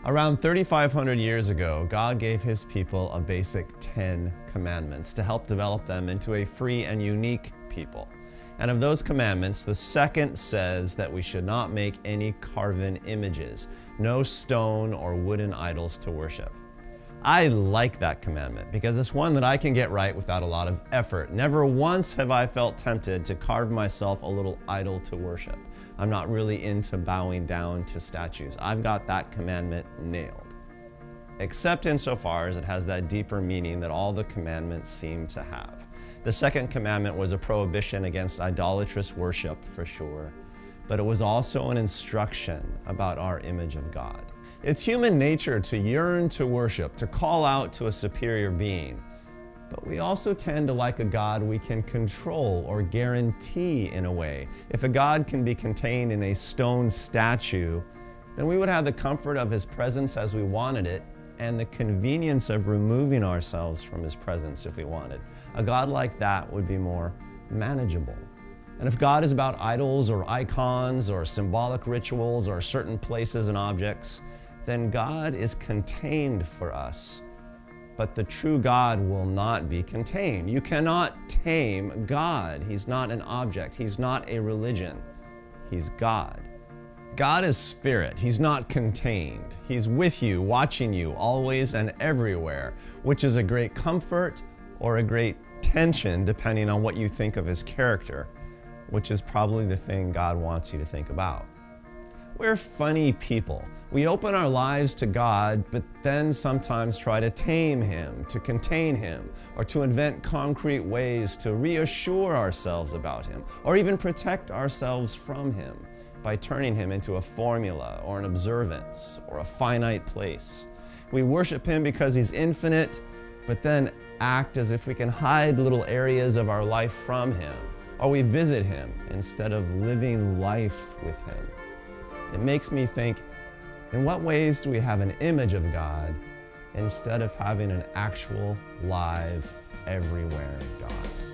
Around 3,500 years ago, God gave his people a basic 10 commandments to help develop them into a free and unique people. And of those commandments, the second says that we should not make any carven images, no stone or wooden idols to worship. I like that commandment because it's one that I can get right without a lot of effort. Never once have I felt tempted to carve myself a little idol to worship. I'm not really into bowing down to statues. I've got that commandment nailed. Except insofar as it has that deeper meaning that all the commandments seem to have. The second commandment was a prohibition against idolatrous worship, for sure, but it was also an instruction about our image of God. It's human nature to yearn to worship, to call out to a superior being. But we also tend to like a God we can control or guarantee in a way. If a God can be contained in a stone statue, then we would have the comfort of his presence as we wanted it and the convenience of removing ourselves from his presence if we wanted. A God like that would be more manageable. And if God is about idols or icons or symbolic rituals or certain places and objects, then God is contained for us. But the true God will not be contained. You cannot tame God. He's not an object. He's not a religion. He's God. God is spirit. He's not contained. He's with you, watching you, always and everywhere, which is a great comfort or a great tension, depending on what you think of his character, which is probably the thing God wants you to think about. We're funny people. We open our lives to God, but then sometimes try to tame him, to contain him, or to invent concrete ways to reassure ourselves about him, or even protect ourselves from him by turning him into a formula or an observance or a finite place. We worship him because he's infinite, but then act as if we can hide little areas of our life from him, or we visit him instead of living life with him. It makes me think, in what ways do we have an image of God instead of having an actual, live, everywhere God?